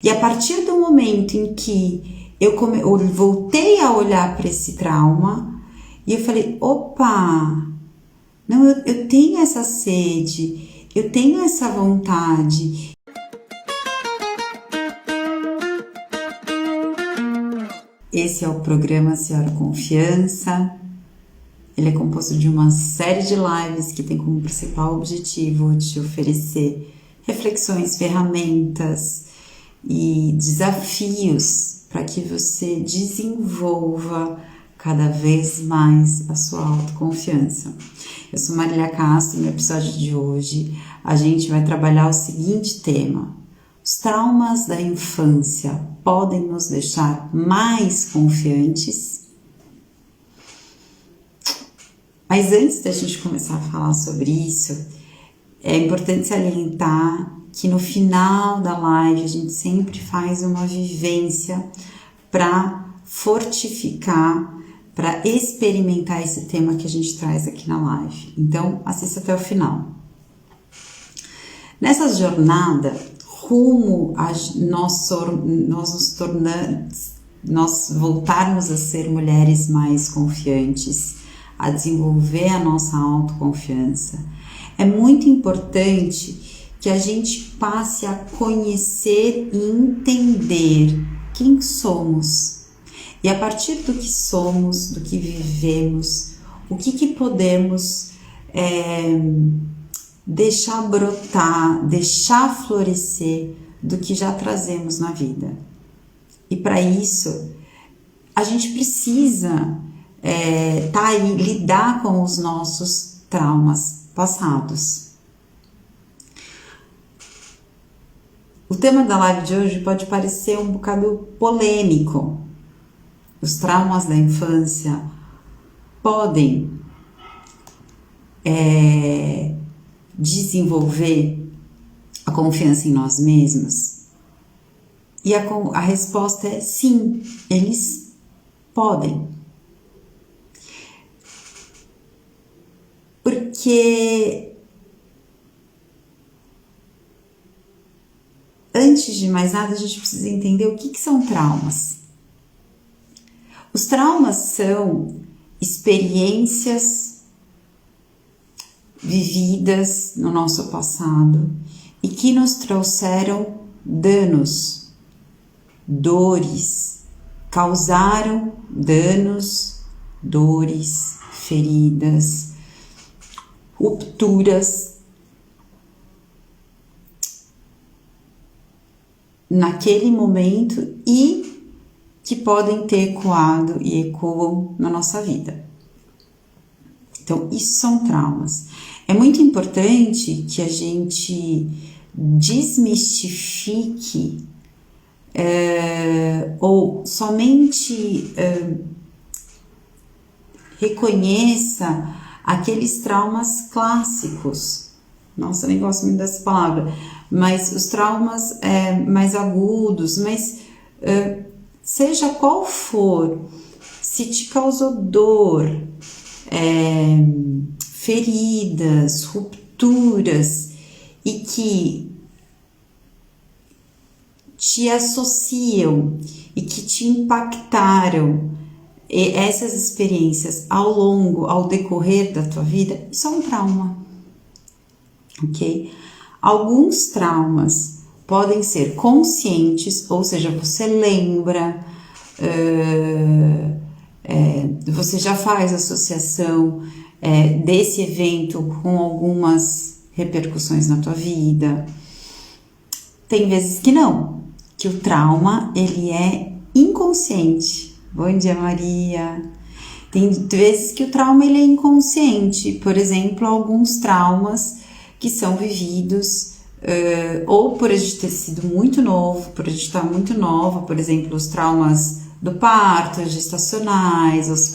E a partir do momento em que eu voltei a olhar para esse trauma, e eu falei, opa, não, eu tenho essa sede, eu tenho essa vontade. Esse é o programa Senhora Confiança. Ele é composto de uma série de lives que tem como principal objetivo te oferecer reflexões, ferramentas e desafios para que você desenvolva cada vez mais a sua autoconfiança. Eu sou Marília Castro e no episódio de hoje a gente vai trabalhar o seguinte tema: os traumas da infância podem nos deixar mais confiantes? Mas antes da gente começar a falar sobre isso, é importante salientar que no final da live a gente sempre faz uma vivência para fortificar, para experimentar esse tema que a gente traz aqui na live. Então, assista até o final. Nessa jornada, rumo a nós voltarmos a ser mulheres mais confiantes, a desenvolver a nossa autoconfiança, é muito importante que a gente passe a conhecer e entender quem somos. E a partir do que somos, do que vivemos, o que podemos deixar brotar, deixar florescer do que já trazemos na vida. E para isso, a gente precisa lidar com os nossos traumas passados. O tema da live de hoje pode parecer um bocado polêmico. Os traumas da infância podem desenvolver a confiança em nós mesmos? E a resposta é sim, eles podem. Porque antes de mais nada, a gente precisa entender o que são traumas. Os traumas são experiências vividas no nosso passado e que nos trouxeram danos, dores, causaram danos, dores, feridas, rupturas naquele momento e que podem ter ecoado e ecoam na nossa vida. Então, isso são traumas. É muito importante que a gente desmistifique ou somente reconheça aqueles traumas clássicos. Nossa, eu nem gosto muito dessa palavra, mas os traumas mais agudos, mas seja qual for, se te causou dor, feridas, rupturas e que te associam e que te impactaram, essas experiências ao decorrer da tua vida, isso é um trauma, ok? Alguns traumas podem ser conscientes, ou seja, você lembra, você já faz associação desse evento com algumas repercussões na tua vida. Tem vezes que não, que o trauma ele é inconsciente. Bom dia, Maria. Tem vezes que o trauma ele é inconsciente. Por exemplo, alguns traumas que são vividos ou por a gente ter sido muito novo, por a gente estar muito nova, por exemplo, os traumas do parto, gestacionais, os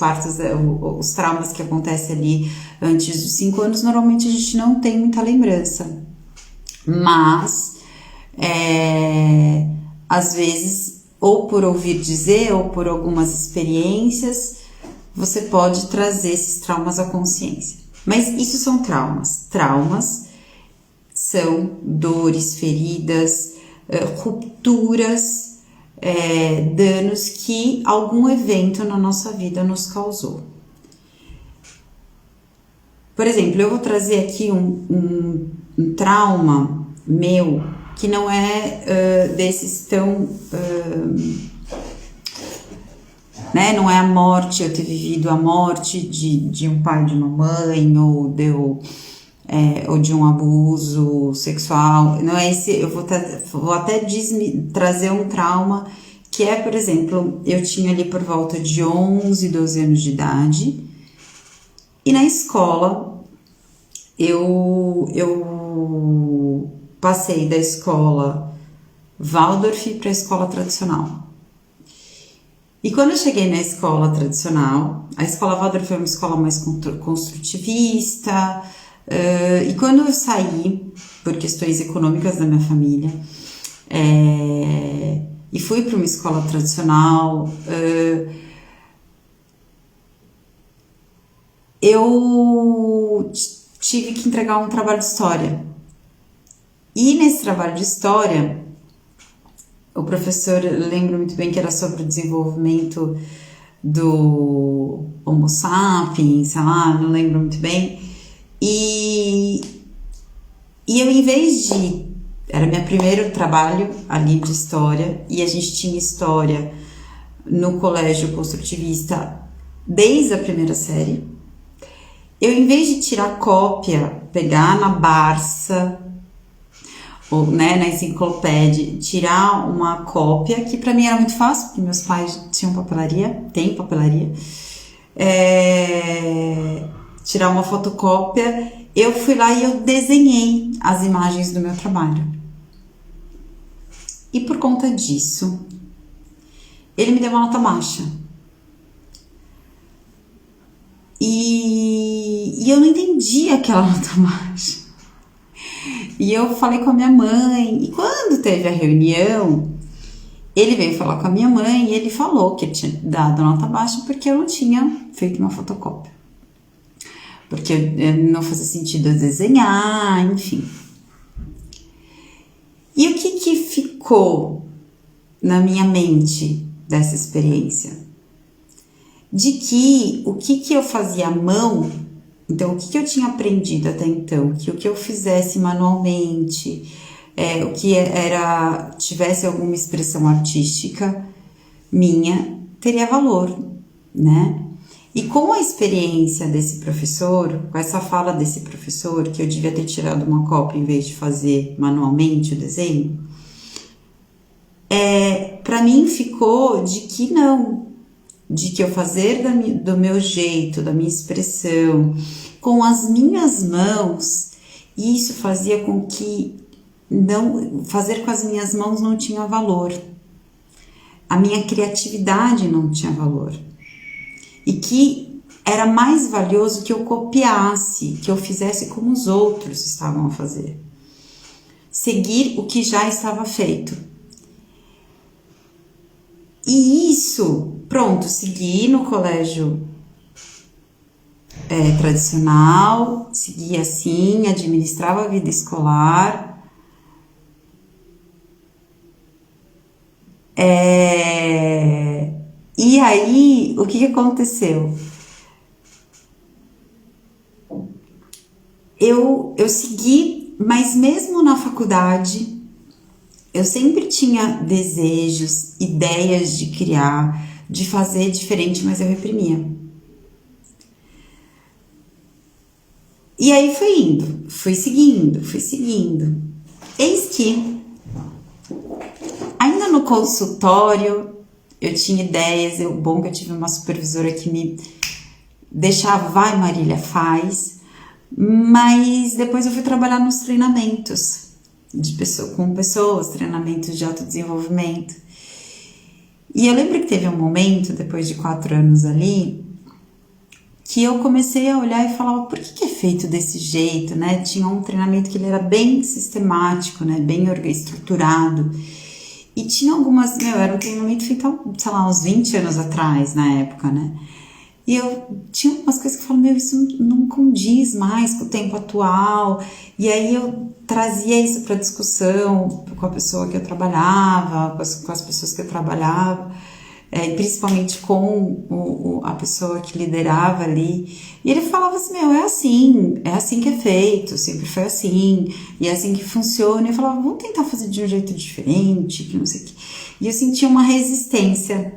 traumas que acontecem ali antes dos 5 anos, normalmente a gente não tem muita lembrança. Mas, às vezes, ou por ouvir dizer, ou por algumas experiências, você pode trazer esses traumas à consciência. Mas isso são traumas. Traumas são dores, feridas, rupturas, danos que algum evento na nossa vida nos causou. Por exemplo, eu vou trazer aqui um trauma meu que não é desses tão... não é a morte, eu ter vivido a morte de um pai, de uma mãe, ou de um abuso sexual. Não é esse. Eu vou até trazer um trauma que é, por exemplo, eu tinha ali por volta de 11, 12 anos de idade, e na escola eu passei da escola Waldorf para a escola tradicional. E quando eu cheguei na escola tradicional, a escola Waldorf foi uma escola mais construtivista, e quando eu saí, por questões econômicas da minha família, e fui para uma escola tradicional, eu tive que entregar um trabalho de história. E nesse trabalho de história, o professor, eu lembro muito bem que era sobre o desenvolvimento do Homo sapiens, sei lá, não lembro muito bem. E eu, em vez de... Era meu primeiro trabalho ali de história, e a gente tinha história no colégio construtivista desde a primeira série. Eu, em vez de tirar cópia, pegar na Barça, ou na enciclopédia, tirar uma cópia, que para mim era muito fácil, porque meus pais tinham papelaria, tem papelaria, tirar uma fotocópia, eu fui lá e eu desenhei as imagens do meu trabalho. E por conta disso, ele me deu uma nota baixa. E eu não entendi aquela nota baixa. E eu falei com a minha mãe, e quando teve a reunião, ele veio falar com a minha mãe e ele falou que ele tinha dado nota baixa porque eu não tinha feito uma fotocópia. Porque não fazia sentido eu desenhar, enfim. E o que ficou na minha mente dessa experiência? De que o que eu fazia à mão, então o que eu tinha aprendido até então, que o que eu fizesse manualmente, o que tivesse alguma expressão artística minha, teria valor, né? E com a experiência desse professor, com essa fala desse professor, que eu devia ter tirado uma cópia em vez de fazer manualmente o desenho, para mim ficou de que não, de que eu fazer do meu jeito, da minha expressão, com as minhas mãos, isso fazia com que fazer com as minhas mãos não tinha valor. A minha criatividade não tinha valor. E que era mais valioso que eu copiasse, que eu fizesse como os outros estavam a fazer. Seguir o que já estava feito. E isso, pronto, segui no colégio tradicional, segui assim, administrava a vida escolar. E aí, o que aconteceu? Eu segui, mas mesmo na faculdade, eu sempre tinha desejos, ideias de criar, de fazer diferente, mas eu reprimia. E aí fui indo, fui seguindo. Eis que, ainda no consultório, eu tinha ideias, bom que eu tive uma supervisora que me deixava, vai Marília, faz, mas depois eu fui trabalhar nos treinamentos com pessoas, treinamentos de autodesenvolvimento. E eu lembro que teve um momento, depois de 4 anos ali, que eu comecei a olhar e falava, por que é feito desse jeito, né? Tinha um treinamento que ele era bem sistemático, né? Bem estruturado. E tinha algumas, era um treinamento feito, sei lá, uns 20 anos atrás, na época, né? E eu tinha algumas coisas que eu falo, isso não condiz mais com o tempo atual. E aí eu trazia isso para discussão com a pessoa que eu trabalhava, com as pessoas que eu trabalhava, principalmente com a pessoa que liderava ali. E ele falava assim, meu, é assim que é feito, sempre foi assim, e é assim que funciona. E eu falava, vamos tentar fazer de um jeito diferente, que não sei o quê. E eu sentia uma resistência.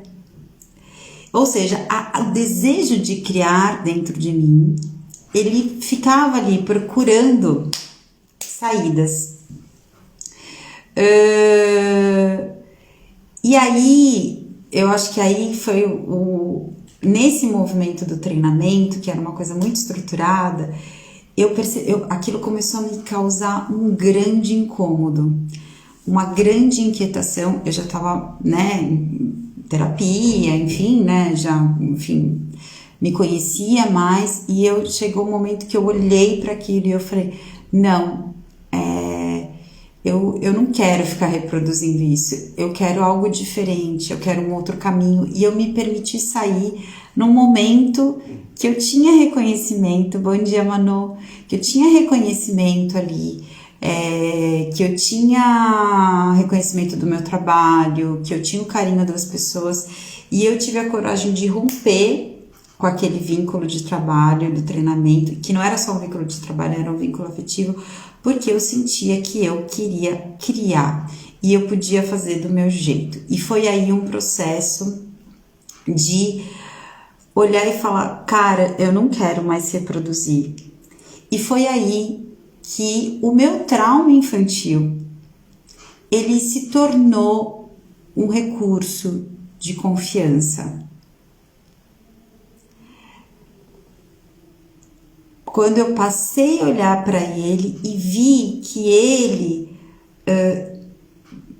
Ou seja, o desejo de criar dentro de mim, ele ficava ali procurando saídas. E aí, eu acho que aí foi nesse movimento do treinamento, que era uma coisa muito estruturada, aquilo começou a me causar um grande incômodo, uma grande inquietação. Eu já estava, né, em terapia, enfim, né, me conhecia mais, e chegou um momento que eu olhei para aquilo e eu falei, não, eu não quero ficar reproduzindo isso, eu quero algo diferente, eu quero um outro caminho. E eu me permiti sair num momento que eu tinha reconhecimento, bom dia Manu, que eu tinha reconhecimento ali, que eu tinha reconhecimento do meu trabalho, que eu tinha o carinho das pessoas, e eu tive a coragem de romper com aquele vínculo de trabalho, do treinamento, que não era só um vínculo de trabalho, era um vínculo afetivo, porque eu sentia que eu queria criar e eu podia fazer do meu jeito. E foi aí um processo de olhar e falar, cara, eu não quero mais reproduzir. E foi aí que o meu trauma infantil, ele se tornou um recurso de confiança. Quando eu passei a olhar para ele e vi que ele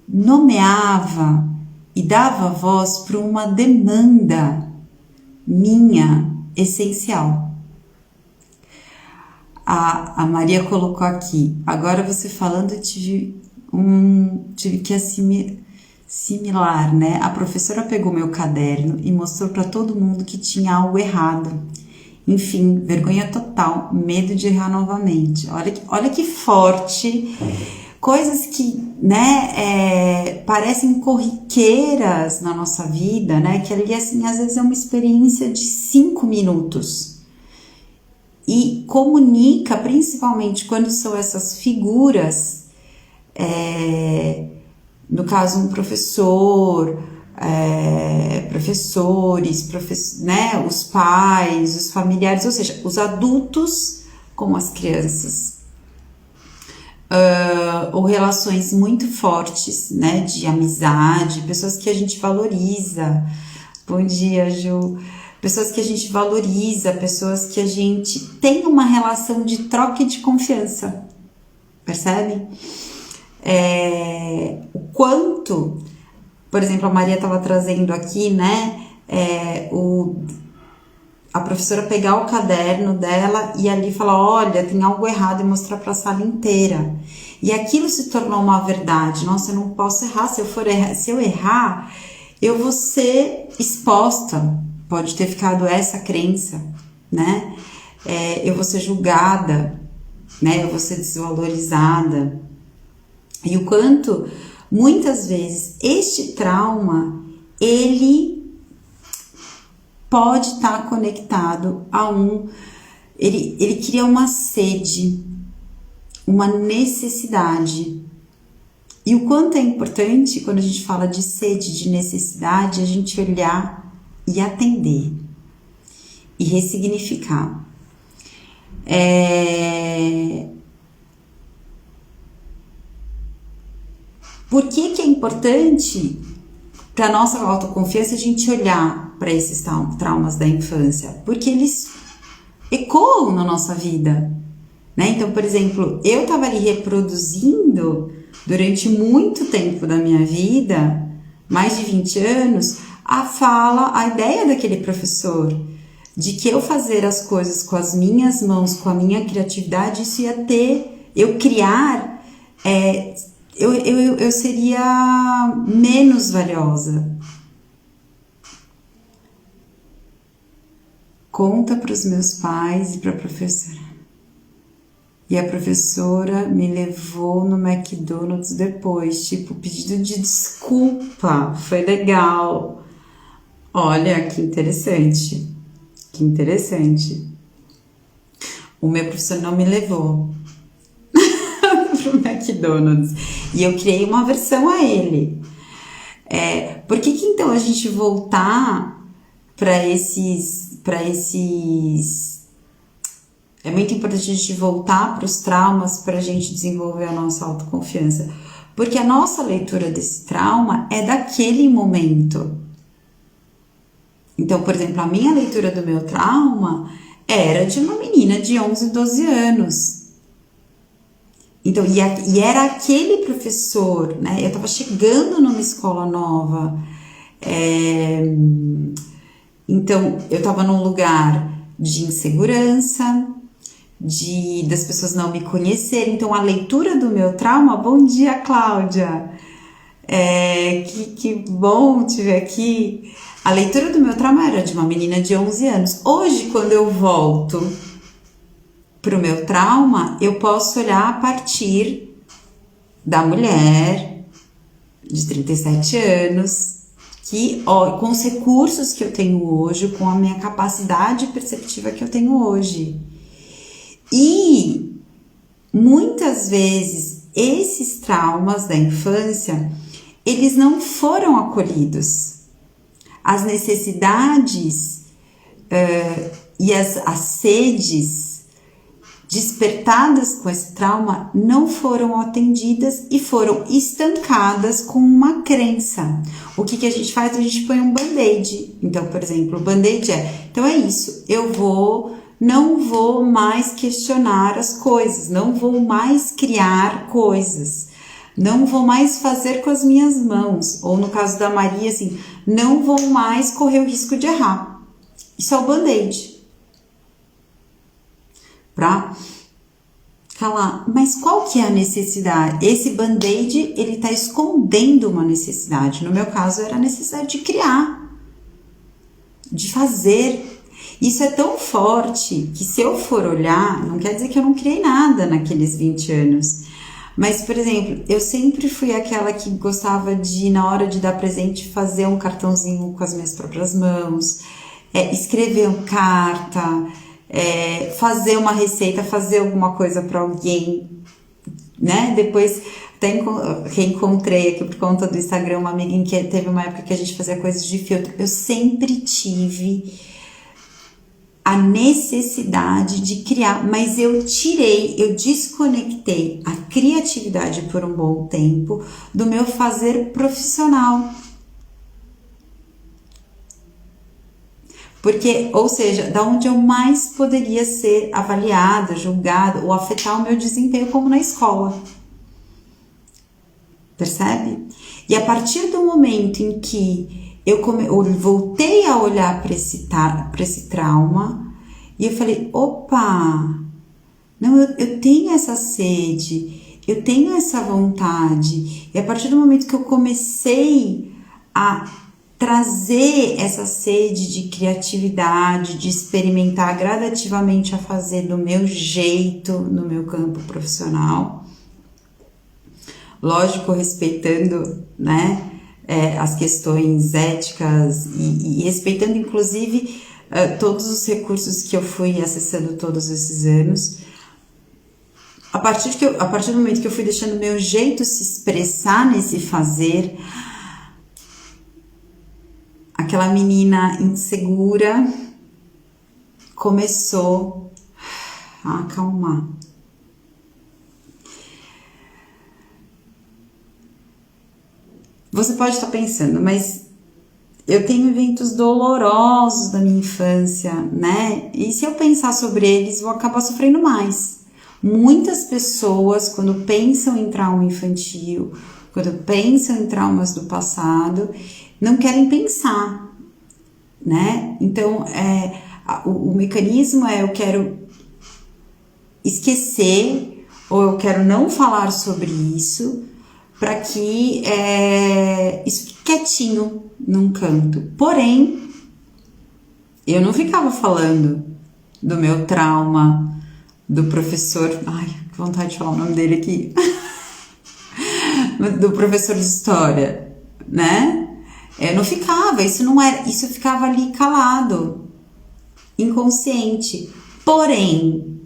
nomeava e dava voz para uma demanda minha essencial. A Maria colocou aqui, agora você falando, eu tive que assimilar, né? A professora pegou meu caderno e mostrou para todo mundo que tinha algo errado. Enfim, vergonha total, medo de errar novamente. Olha que forte. Coisas que, né, parecem corriqueiras na nossa vida, né? Que ali, assim, às vezes é uma experiência de 5 minutos. E comunica, principalmente quando são essas figuras, no caso, um professor, professores, né, os pais, os familiares, ou seja, os adultos com as crianças, ou relações muito fortes, né, de amizade, pessoas que a gente valoriza. Bom dia, Ju. Pessoas que a gente valoriza, pessoas que a gente tem uma relação de troca e de confiança, percebe? O quanto, por exemplo, a Maria estava trazendo aqui, né, a professora pegar o caderno dela e ali falar, olha, tem algo errado, e mostrar para a sala inteira. E aquilo se tornou uma verdade. Nossa, eu não posso errar. Se eu errar, eu vou ser exposta. Pode ter ficado essa crença, né? Eu vou ser julgada, né? Eu vou ser desvalorizada. E o quanto, muitas vezes, este trauma, ele pode estar conectado a ele cria uma sede, uma necessidade. E o quanto é importante, quando a gente fala de sede, de necessidade, a gente olhar e atender e ressignificar. Por que é importante para nossa autoconfiança a gente olhar para esses traumas da infância? Porque eles ecoam na nossa vida, né? Então, por exemplo, eu estava ali reproduzindo durante muito tempo da minha vida, mais de 20 anos, a ideia daquele professor, de que eu fazer as coisas com as minhas mãos, com a minha criatividade, isso ia eu criar, eu seria menos valiosa. Conta para os meus pais e para a professora. E a professora me levou no McDonald's depois, tipo, pedido de desculpa. Foi legal. Olha, que interessante. Que interessante. O meu professor não me levou pro McDonald's. E eu criei uma versão a ele. Por que então a gente voltar para esses... É muito importante a gente voltar para os traumas para a gente desenvolver a nossa autoconfiança. Porque a nossa leitura desse trauma é daquele momento. Então, por exemplo, a minha leitura do meu trauma era de uma menina de 11, 12 anos. Então, e era aquele professor, né? Eu estava chegando numa escola nova. Então, eu estava num lugar de insegurança, das pessoas não me conhecerem. Então, a leitura do meu trauma... Bom dia, Cláudia! Que bom te ver aqui. A leitura do meu trauma era de uma menina de 11 anos. Hoje, quando eu volto pro meu trauma, eu posso olhar a partir da mulher de 37 anos, que, com os recursos que eu tenho hoje, com a minha capacidade perceptiva que eu tenho hoje. E muitas vezes esses traumas da infância, eles não foram acolhidos. As necessidades e as sedes despertadas com esse trauma não foram atendidas e foram estancadas com uma crença. O que a gente faz? A gente põe um band-aid. Então, por exemplo, o band-aid então é isso, não vou mais questionar as coisas, não vou mais criar coisas, não vou mais fazer com as minhas mãos, ou no caso da Maria, assim, não vou mais correr o risco de errar. Isso é o band-aid. Pra calar. Mas qual que é a necessidade? Esse band-aid, ele tá escondendo uma necessidade. No meu caso, era a necessidade de criar, de fazer. Isso é tão forte que, se eu for olhar, não quer dizer que eu não criei nada naqueles 20 anos. Mas, por exemplo, eu sempre fui aquela que gostava de, na hora de dar presente, fazer um cartãozinho com as minhas próprias mãos, escrever uma carta, fazer uma receita, fazer alguma coisa para alguém, né? Depois até reencontrei aqui por conta do Instagram uma amiga em que teve uma época que a gente fazia coisas de filtro. Eu sempre tive a necessidade de criar, mas eu desconectei a criatividade por um bom tempo do meu fazer profissional. Porque, ou seja, da onde eu mais poderia ser avaliada, julgada ou afetar o meu desempenho, como na escola. Percebe? E a partir do momento em que eu voltei a olhar para esse trauma, e eu falei, opa, não, eu tenho essa sede, eu tenho essa vontade. E a partir do momento que eu comecei a trazer essa sede de criatividade, de experimentar gradativamente a fazer do meu jeito no meu campo profissional, lógico, respeitando, né, as questões éticas e respeitando, inclusive, todos os recursos que eu fui acessando todos esses anos. A partir do momento que eu fui deixando meu jeito se expressar nesse fazer, aquela menina insegura começou a acalmar. Você pode estar pensando, mas eu tenho eventos dolorosos da minha infância, né? E se eu pensar sobre eles, vou acabar sofrendo mais. Muitas pessoas, quando pensam em trauma infantil, quando pensam em traumas do passado, não querem pensar, né? Então, o mecanismo eu quero esquecer, ou eu quero não falar sobre isso, para que isso fique quietinho num canto. Porém, eu não ficava falando do meu trauma, do professor... Ai, Que vontade de falar o nome dele aqui. Do professor de história, né? Eu não ficava, isso não era, isso ficava ali calado, inconsciente. Porém,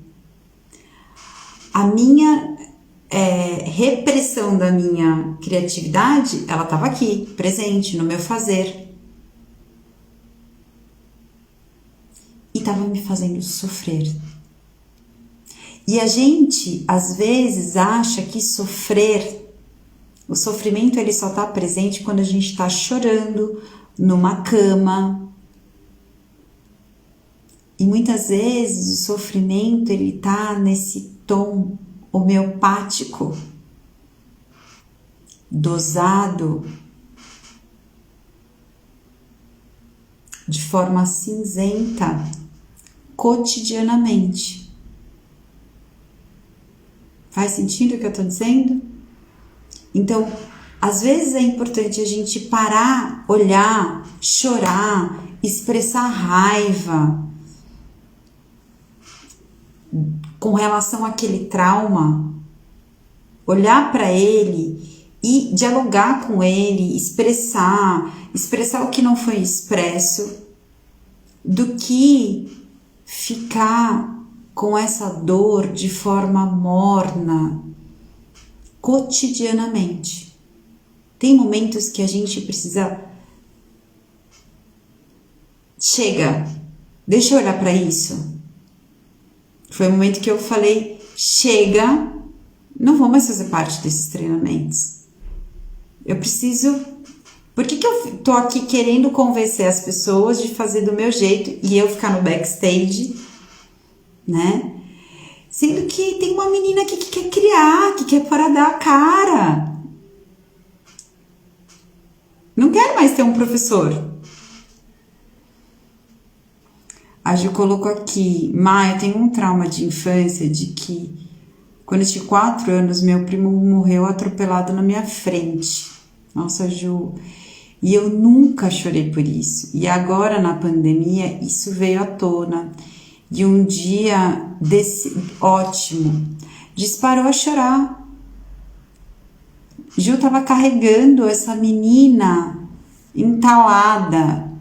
a minha repressão da minha criatividade, ela estava aqui, presente no meu fazer. E estava me fazendo sofrer. E a gente, às vezes, acha que o sofrimento ele só está presente quando a gente está chorando numa cama. E muitas vezes o sofrimento ele está nesse tom homeopático, dosado, de forma cinzenta, cotidianamente. Faz sentido o que eu estou dizendo? Então, às vezes é importante a gente parar, olhar, chorar, expressar raiva com relação àquele trauma, olhar para ele e dialogar com ele, expressar o que não foi expresso, do que ficar com essa dor de forma morna, cotidianamente. Tem momentos que a gente precisa... Chega, deixa eu olhar para isso. Foi o momento que eu falei, chega, não vou mais fazer parte desses treinamentos. Eu preciso... Por que eu tô aqui querendo convencer as pessoas de fazer do meu jeito e eu ficar no backstage, né? Sendo que tem uma menina aqui que quer criar, que quer parar dar a cara. Não quero mais ter um professor. A Ju colocou aqui, eu tenho um trauma de infância de que quando eu tinha 4 anos, meu primo morreu atropelado na minha frente. Nossa, Ju... E eu nunca chorei por isso. E agora, na pandemia, isso veio à tona. E um dia ótimo, disparou a chorar. Ju estava carregando essa menina entalada,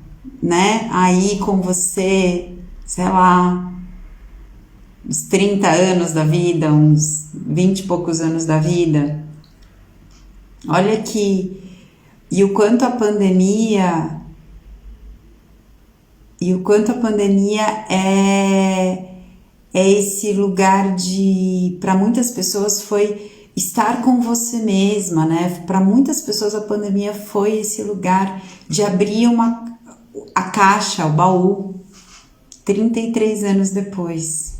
né? Aí com você, sei lá, uns 30 anos da vida, uns 20 e poucos anos da vida. Olha que... E o quanto a pandemia é esse lugar de, para muitas pessoas foi estar com você mesma, né? Para muitas pessoas a pandemia foi esse lugar de abrir a caixa, o baú, 33 anos depois.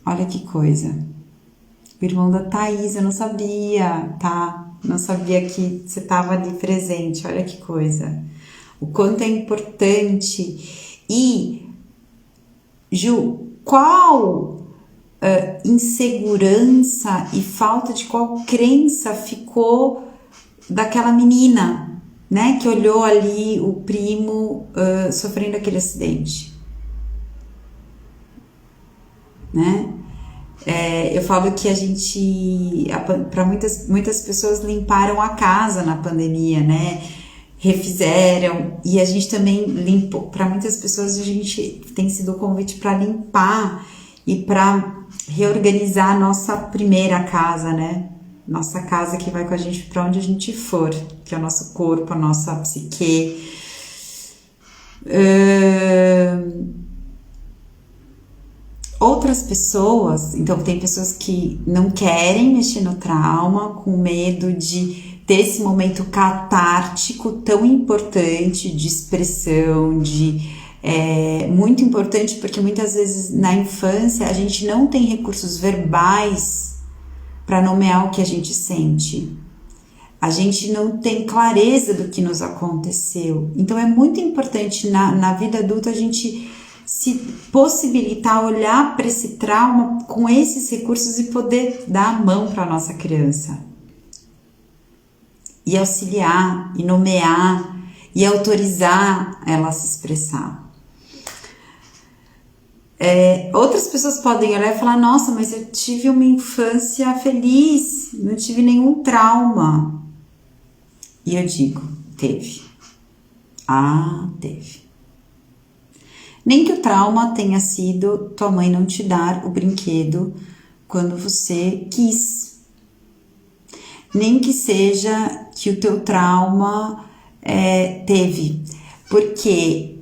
Olha que coisa. O irmão da Thaís, eu não sabia, tá? Não sabia que você estava ali presente, olha que coisa. O quanto é importante. E, Ju, qual insegurança e falta de qual crença ficou daquela menina, né? Que olhou ali o primo sofrendo aquele acidente, né? Eu falo que a gente, para muitas pessoas limparam a casa na pandemia, né? Refizeram, e a gente também limpou. Para muitas pessoas a gente tem sido o convite para limpar e para reorganizar a nossa primeira casa, né? Nossa casa que vai com a gente para onde a gente for, que é o nosso corpo, a nossa psique. Outras pessoas, então tem pessoas que não querem mexer no trauma, com medo de ter esse momento catártico tão importante de expressão, muito importante porque muitas vezes na infância a gente não tem recursos verbais para nomear o que a gente sente. A gente não tem clareza do que nos aconteceu. Então é muito importante na vida adulta a gente se possibilitar olhar para esse trauma com esses recursos e poder dar a mão para a nossa criança. E auxiliar, e nomear, e autorizar ela a se expressar. Outras pessoas podem olhar e falar, nossa, mas eu tive uma infância feliz, não tive nenhum trauma. E eu digo, teve. Teve. Nem que o trauma tenha sido tua mãe não te dar o brinquedo quando você quis. Nem que seja que o teu trauma teve. Porque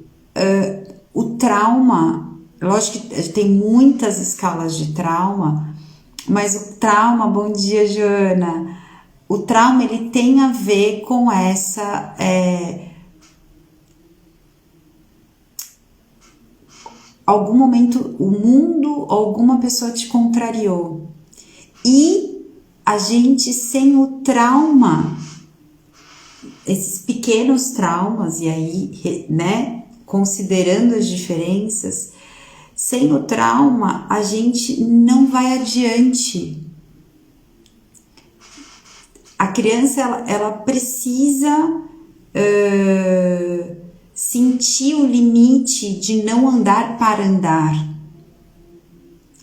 o trauma, lógico que tem muitas escalas de trauma, mas o trauma, bom dia, Joana, o trauma ele tem a ver com essa... algum momento o mundo, alguma pessoa te contrariou. E a gente sem o trauma, esses pequenos traumas, e aí, né, considerando as diferenças, sem o trauma a gente não vai adiante. A criança, ela precisa sentir o limite de não andar para andar.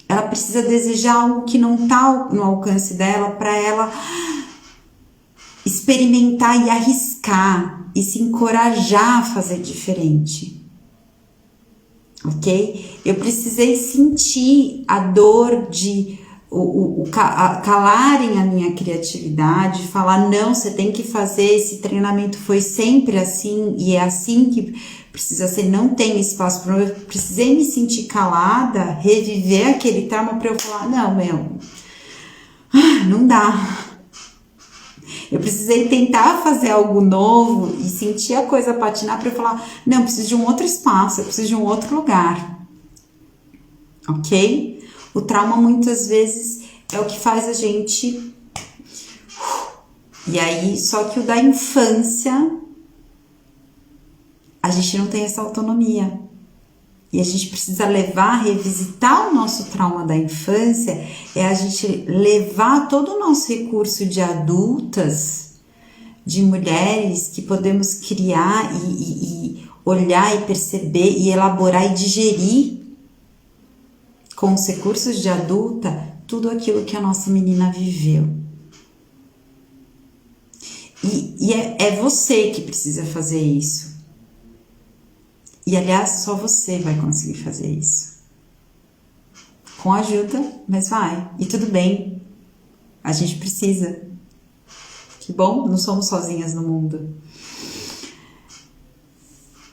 Ela precisa desejar algo que não está no alcance dela para ela experimentar e arriscar e se encorajar a fazer diferente. Ok? Eu precisei sentir a dor de calarem a minha criatividade, falar, não, você tem que fazer, esse treinamento foi sempre assim e é assim que precisa ser, não tem espaço para eu precisei me sentir calada, reviver aquele trauma para eu falar, não, não dá. Eu precisei tentar fazer algo novo e sentir a coisa patinar para eu falar, não, eu preciso de um outro espaço, eu preciso de um outro lugar. Ok? O trauma muitas vezes é o que faz a gente... E aí, só que o da infância, a gente não tem essa autonomia. E a gente precisa revisitar o nosso trauma da infância, a gente levar todo o nosso recurso de adultas, de mulheres que podemos criar e olhar e perceber e elaborar e digerir com os recursos de adulta tudo aquilo que a nossa menina viveu. E é você que precisa fazer isso. E aliás, só você vai conseguir fazer isso. Com ajuda, mas vai. E tudo bem. A gente precisa. Que bom, não somos sozinhas no mundo.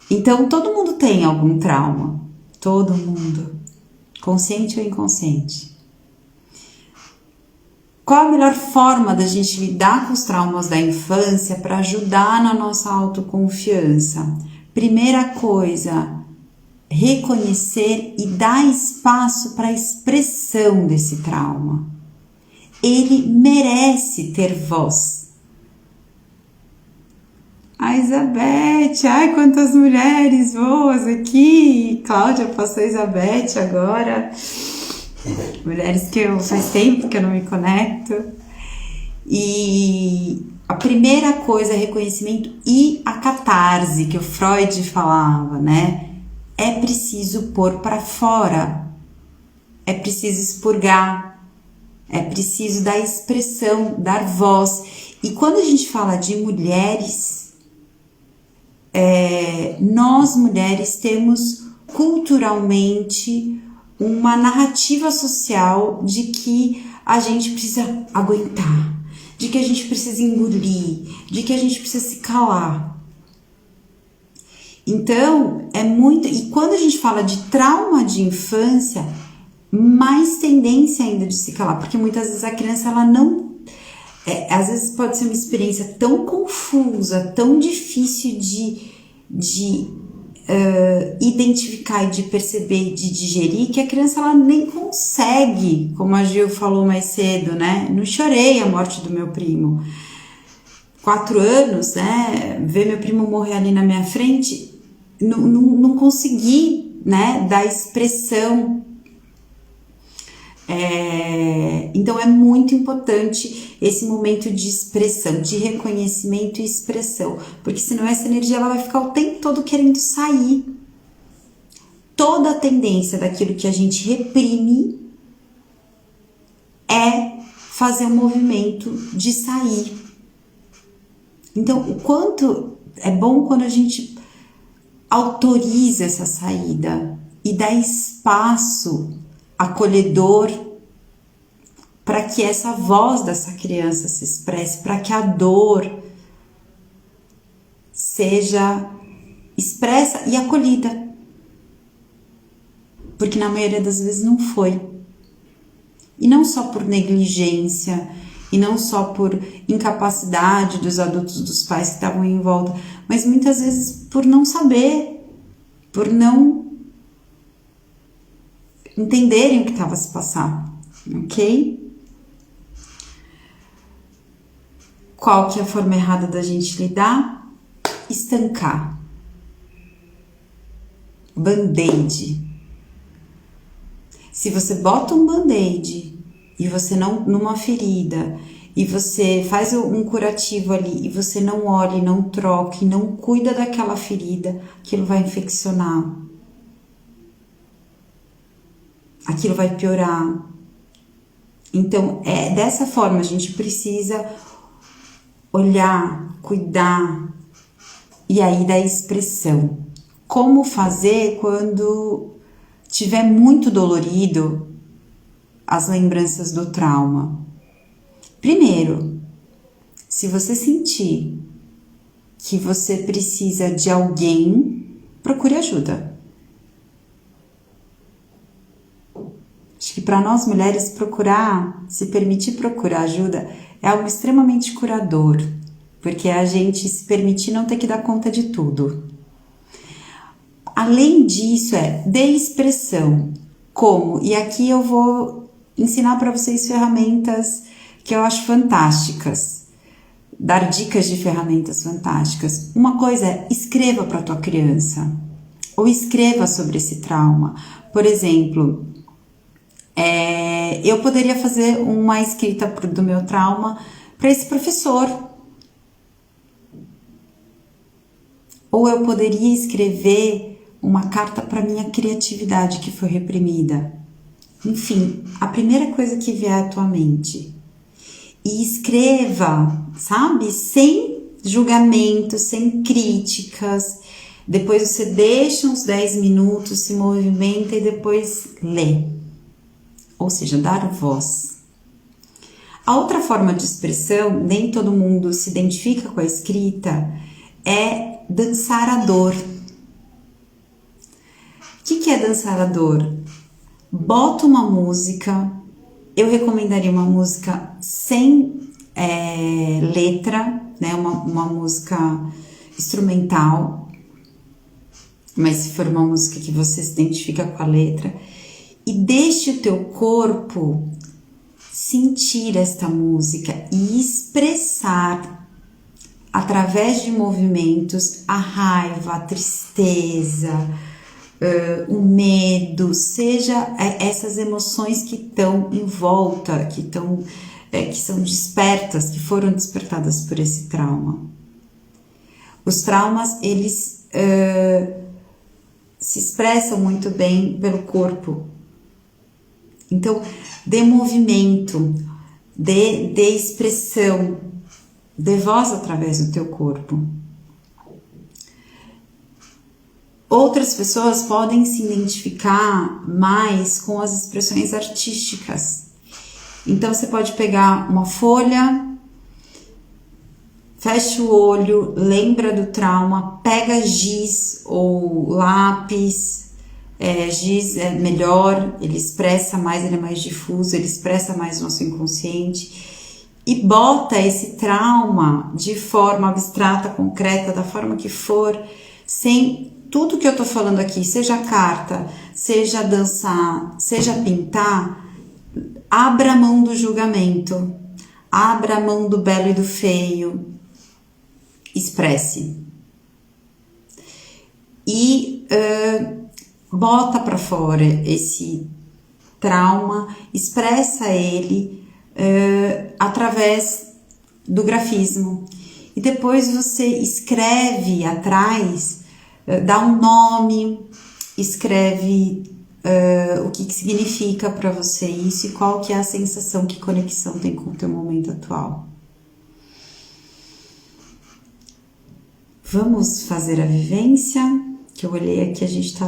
Então, todo mundo tem algum trauma. Todo mundo. Consciente ou inconsciente. Qual a melhor forma da gente lidar com os traumas da infância para ajudar na nossa autoconfiança? Primeira coisa, reconhecer e dar espaço para a expressão desse trauma. Ele merece ter voz. A Isabete, ai, quantas mulheres boas aqui. Cláudia passou a Isabete agora. Mulheres que faz tempo que eu não me conecto. E a primeira coisa é reconhecimento e a catarse, que o Freud falava, né? É preciso pôr para fora, é preciso expurgar, é preciso dar expressão, dar voz. E quando a gente fala de mulheres, nós mulheres temos culturalmente uma narrativa social de que a gente precisa aguentar, de que a gente precisa engolir, de que a gente precisa se calar. Então, e quando a gente fala de trauma de infância, mais tendência ainda de se calar, porque muitas vezes a criança, ela não... às vezes pode ser uma experiência tão confusa, tão difícil de identificar e de perceber, de digerir, que a criança, ela nem consegue, como a Gil falou mais cedo, né? Não chorei a morte do meu primo. 4 anos, né? Ver meu primo morrer ali na minha frente, não consegui, né? Dar expressão. Então é muito importante esse momento de expressão, de reconhecimento e expressão, porque senão essa energia ela vai ficar o tempo todo querendo sair. toda a tendência daquilo que a gente reprime é fazer um movimento de sair. Então, o quanto é bom quando a gente autoriza essa saída e dá espaço acolhedor para que essa voz dessa criança se expresse, para que a dor seja expressa e acolhida. Porque na maioria das vezes não foi. E não só por negligência, e não só por incapacidade dos adultos, dos pais que estavam em volta, mas muitas vezes por não saber, por não entenderem o que estava a se passar, ok? Qual que é a forma errada da gente lidar? Estancar. Band-aid. Se você bota um band-aid e você não, numa ferida, e você faz um curativo ali, e você não olha, não troca, e não cuida daquela ferida, aquilo vai infeccionar. Aquilo vai piorar. Então, dessa forma, a gente precisa olhar, cuidar, e aí da expressão. Como fazer quando tiver muito dolorido as lembranças do trauma? Primeiro, se você sentir que você precisa de alguém, procure ajuda. Acho que para nós mulheres se permitir procurar ajuda é algo extremamente curador, porque a gente se permitir não ter que dar conta de tudo. Além disso, dê expressão. Como? E aqui eu vou ensinar para vocês ferramentas que eu acho fantásticas. Dar dicas de ferramentas fantásticas. Uma coisa é, escreva para a tua criança. Ou escreva sobre esse trauma. Por exemplo, eu poderia fazer uma escrita do meu trauma para esse professor. Ou eu poderia escrever uma carta para minha criatividade que foi reprimida. Enfim, a primeira coisa que vier à tua mente. E escreva, sabe? Sem julgamento, sem críticas. Depois você deixa uns 10 minutos, se movimenta e depois lê. Ou seja, dar voz. A outra forma de expressão, nem todo mundo se identifica com a escrita, é dançar a dor. O que é dançar a dor? Bota uma música, eu recomendaria uma música sem letra, né? Uma música instrumental, mas se for uma música que você se identifica com a letra, e deixe o teu corpo sentir esta música e expressar através de movimentos a raiva, a tristeza, o medo, seja essas emoções que estão em volta, que são despertas, que foram despertadas por esse trauma. Os traumas, eles se expressam muito bem pelo corpo. Então, dê movimento, dê expressão, dê voz através do teu corpo. Outras pessoas podem se identificar mais com as expressões artísticas. Então, você pode pegar uma folha, fecha o olho, lembra do trauma, pega giz ou lápis. Giz é melhor, ele expressa mais, ele é mais difuso, ele expressa mais nosso inconsciente. E bota esse trauma de forma abstrata, concreta, da forma que for, sem tudo que eu tô falando aqui, seja carta, seja dançar, seja pintar, abra a mão do julgamento, abra a mão do belo e do feio, expresse. E bota para fora esse trauma, expressa ele através do grafismo. E depois você escreve atrás, dá um nome, escreve o que significa para você isso e qual que é a sensação, que conexão tem com o teu momento atual. Vamos fazer a vivência, que eu olhei aqui, a gente tá,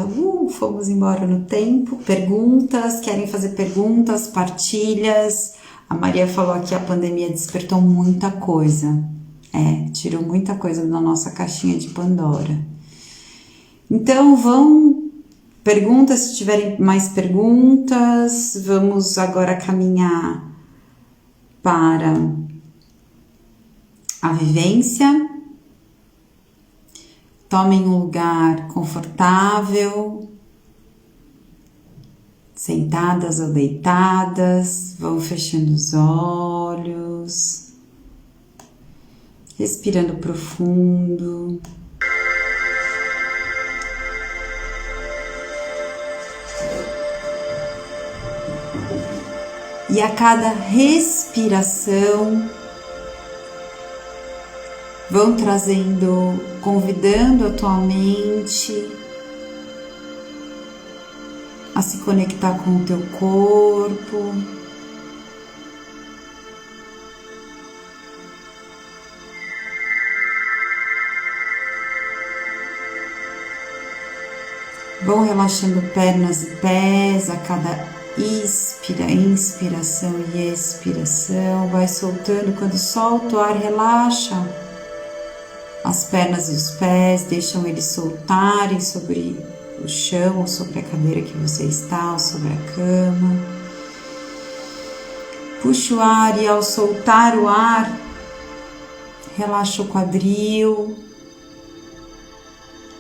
fomos embora no tempo. Perguntas, querem fazer perguntas, partilhas? A Maria falou aqui, a pandemia despertou muita coisa. Tirou muita coisa da nossa caixinha de Pandora. Então, perguntas, se tiverem mais perguntas, vamos agora caminhar para a vivência. Tomem um lugar confortável, sentadas ou deitadas, vão fechando os olhos, respirando profundo. E a cada respiração, vão trazendo, convidando a tua mente a se conectar com o teu corpo. Vão relaxando pernas e pés a cada inspiração e expiração. Vai soltando, quando solta o ar, relaxa as pernas e os pés, deixam eles soltarem sobre o chão, ou sobre a cadeira que você está, ou sobre a cama. Puxa o ar e ao soltar o ar, relaxa o quadril,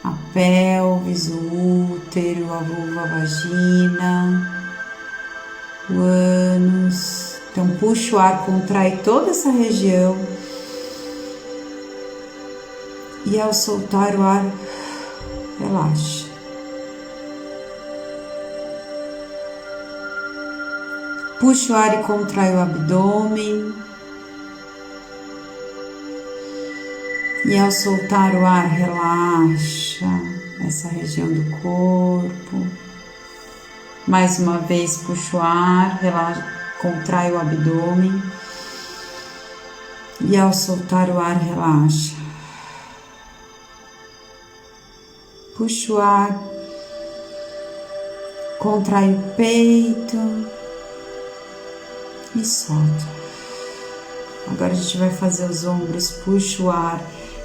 a pelvis, o útero, a vulva, a vagina, o ânus. Então puxa o ar, contrai toda essa região. E ao soltar o ar, relaxa. Puxa o ar e contrai o abdômen. E ao soltar o ar, relaxa essa região do corpo. Mais uma vez, puxa o ar, relaxa, contrai o abdômen. E ao soltar o ar, relaxa. Puxa o ar, contrai o peito e solta. Agora a gente vai fazer os ombros, puxa o ar,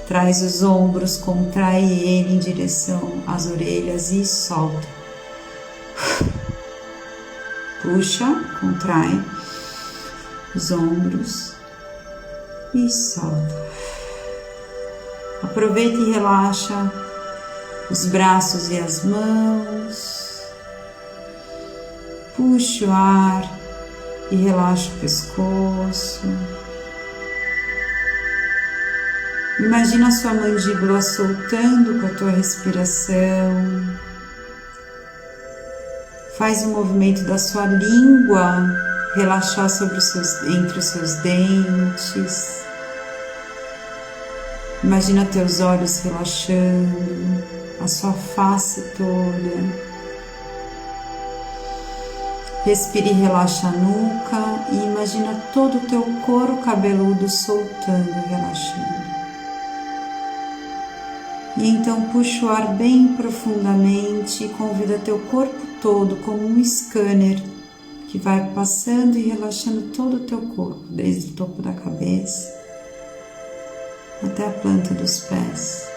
traz os ombros, contrai ele em direção às orelhas e solta. Puxa, contrai os ombros e solta. Aproveita e relaxa os braços e as mãos. Puxa o ar e relaxa o pescoço. Imagina a sua mandíbula soltando com a tua respiração. Faz o movimento da sua língua relaxar entre os seus dentes. Imagina teus olhos relaxando, a sua face toda. Respire e relaxa a nuca e imagina todo o teu couro cabeludo soltando e relaxando. E então puxa o ar bem profundamente e convida teu corpo todo como um scanner que vai passando e relaxando todo o teu corpo, desde o topo da cabeça até a planta dos pés.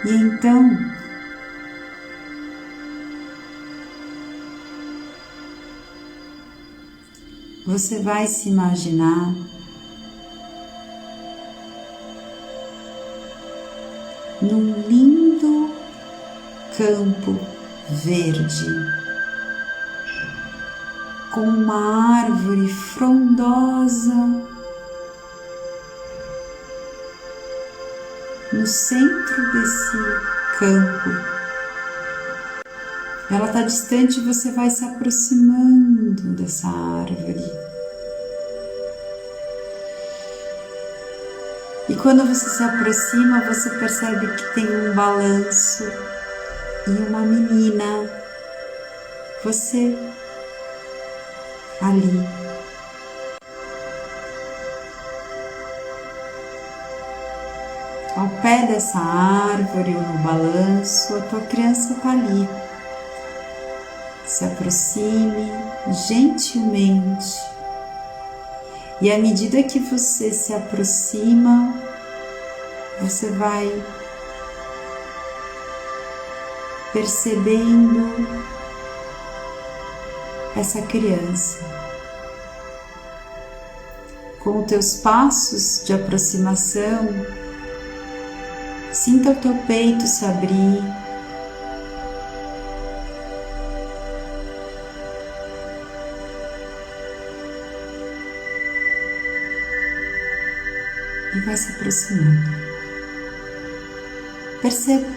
E então, você vai se imaginar num lindo campo verde, com uma árvore frondosa no centro desse campo. Ela está distante e você vai se aproximando dessa árvore. E quando você se aproxima, você percebe que tem um balanço e uma menina, você ali. Ao pé dessa árvore ou no balanço, a tua criança está ali. Se aproxime gentilmente. E à medida que você se aproxima, você vai percebendo essa criança. Com os teus passos de aproximação, sinta o teu peito se abrir. E vai se aproximando. Perceba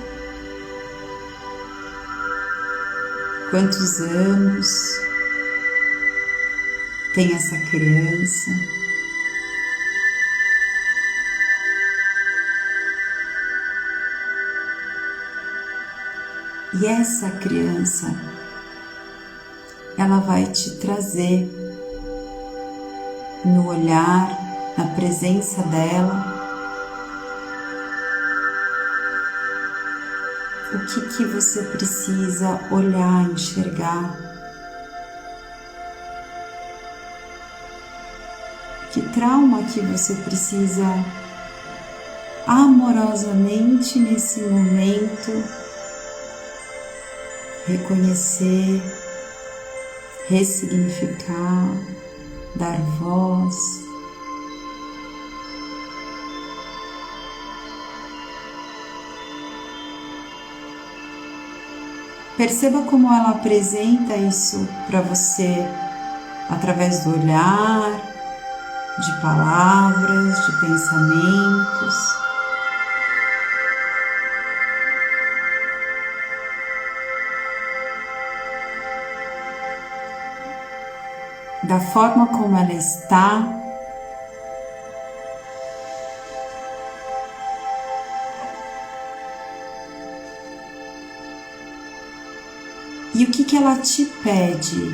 quantos anos tem essa criança. E essa criança, ela vai te trazer no olhar, na presença dela, o que você precisa olhar, enxergar, que trauma que você precisa amorosamente nesse momento reconhecer, ressignificar, dar voz. Perceba como ela apresenta isso para você através do olhar, de palavras, de pensamentos. Da forma como ela está, e o que ela te pede.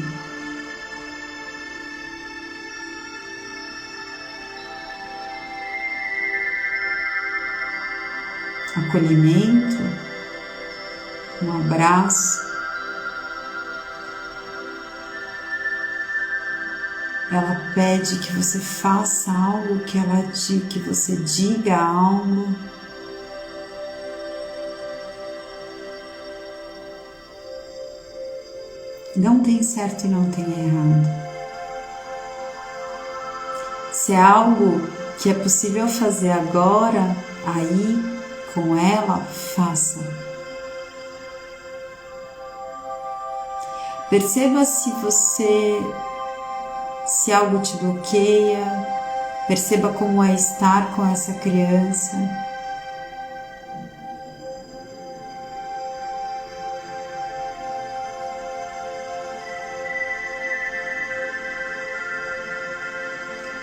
Acolhimento, um abraço. Ela pede que você faça algo, que você diga algo. Não tem certo e não tem errado. Se é algo que é possível fazer agora, aí, com ela, faça. Perceba se algo te bloqueia, perceba como é estar com essa criança.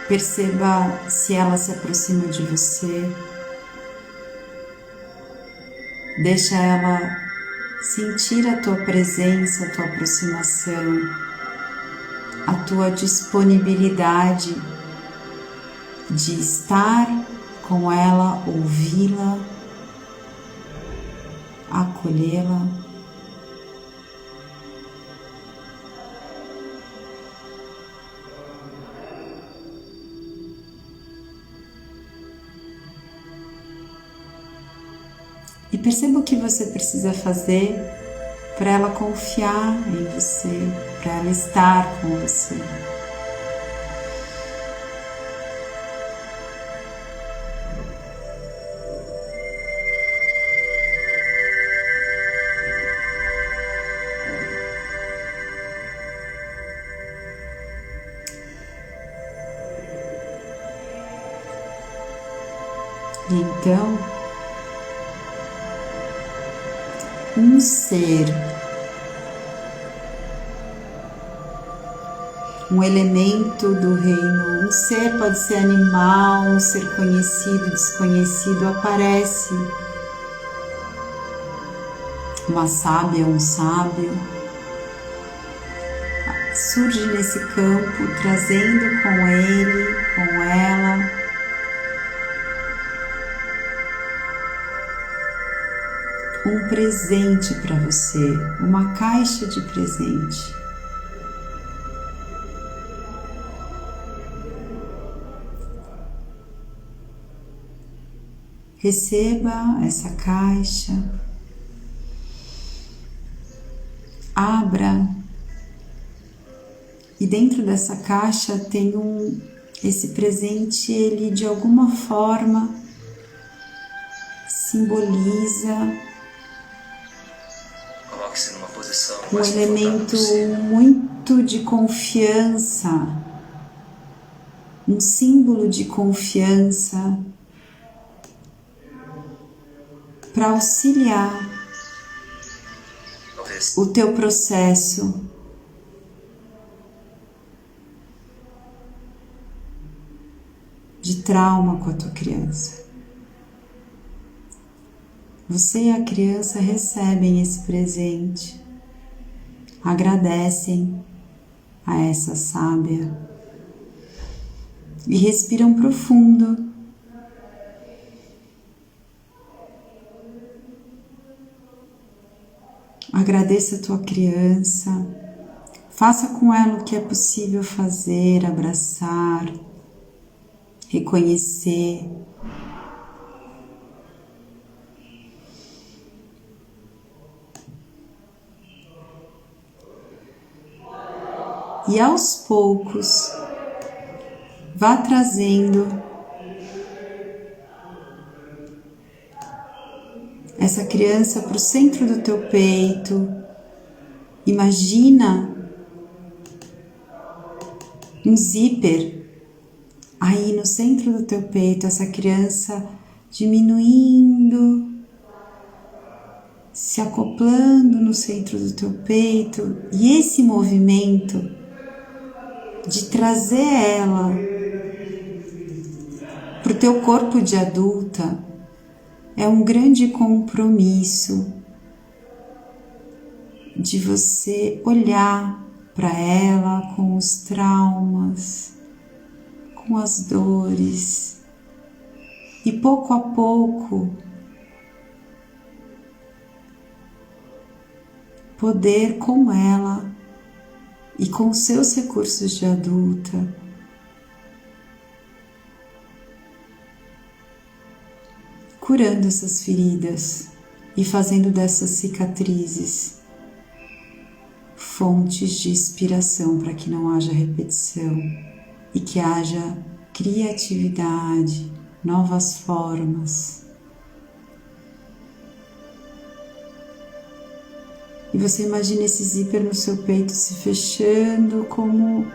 Perceba se ela se aproxima de você. Deixa ela sentir a tua presença, a tua aproximação, a tua disponibilidade de estar com ela, ouvi-la, acolhê-la. E perceba o que você precisa fazer para ela confiar em você, para ela estar com você. E então, um ser um elemento do reino. Um ser pode ser animal, um ser conhecido, desconhecido, aparece. Uma sábia, um sábio, surge nesse campo, trazendo com ele, com ela, um presente para você, uma caixa de presente. Receba essa caixa, abra, e dentro dessa caixa tem esse presente, ele de alguma forma simboliza Coloque-se numa posição um elemento muito de confiança, um símbolo de confiança para auxiliar o teu processo de trauma com a tua criança. Você e a criança recebem esse presente, agradecem a essa sábia e respiram profundo. Agradeça a tua criança, faça com ela o que é possível fazer, abraçar, reconhecer. E aos poucos, vá trazendo essa criança para o centro do teu peito. Imagina um zíper aí no centro do teu peito, essa criança diminuindo, se acoplando no centro do teu peito, e esse movimento de trazer ela para o teu corpo de adulta é um grande compromisso de você olhar para ela com os traumas, com as dores, e pouco a pouco poder com ela e com seus recursos de adulta curando essas feridas e fazendo dessas cicatrizes fontes de inspiração para que não haja repetição e que haja criatividade, novas formas. E você imagina esse zíper no seu peito se fechando como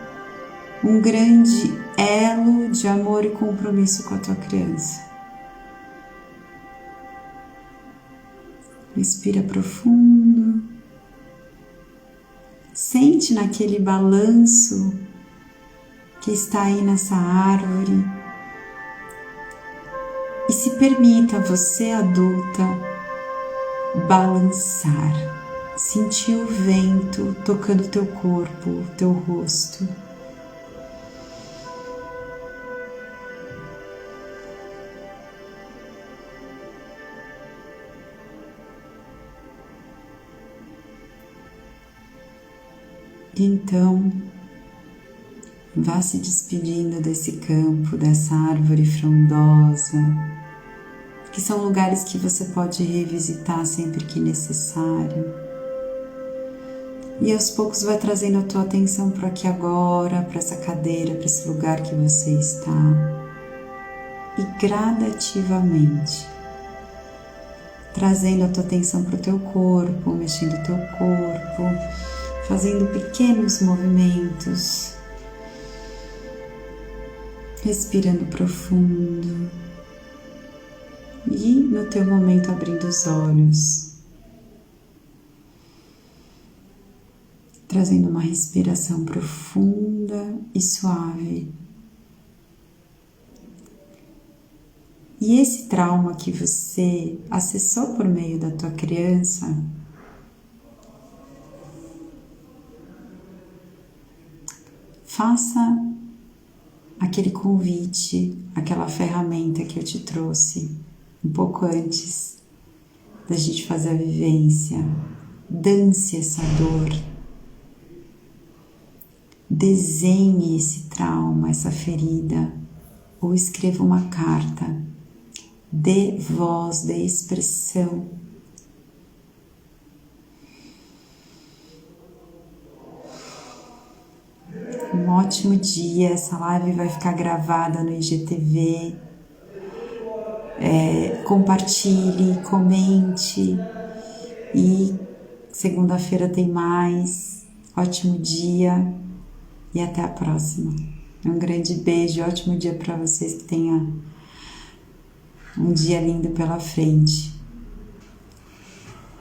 um grande elo de amor e compromisso com a tua criança. Respira profundo. Sente naquele balanço que está aí nessa árvore e se permita, você adulta, balançar. Sentir o vento tocando teu corpo, teu rosto. E então, vá se despedindo desse campo, dessa árvore frondosa, que são lugares que você pode revisitar sempre que necessário. E aos poucos vai trazendo a tua atenção para aqui agora, para essa cadeira, para esse lugar que você está. E gradativamente, trazendo a tua atenção para o teu corpo, mexendo o teu corpo, fazendo pequenos movimentos, respirando profundo e no teu momento abrindo os olhos. trazendo uma respiração profunda e suave. E esse trauma que você acessou por meio da tua criança, faça aquele convite, aquela ferramenta que eu te trouxe um pouco antes da gente fazer a vivência. Dance essa dor. Desenhe esse trauma, essa ferida, ou escreva uma carta. Dê voz, dê expressão. Um ótimo dia. Essa live vai ficar gravada no IGTV. Compartilhe, comente. E segunda-feira tem mais. Ótimo dia e até a próxima. Um grande beijo, ótimo dia para vocês, que tenham um dia lindo pela frente.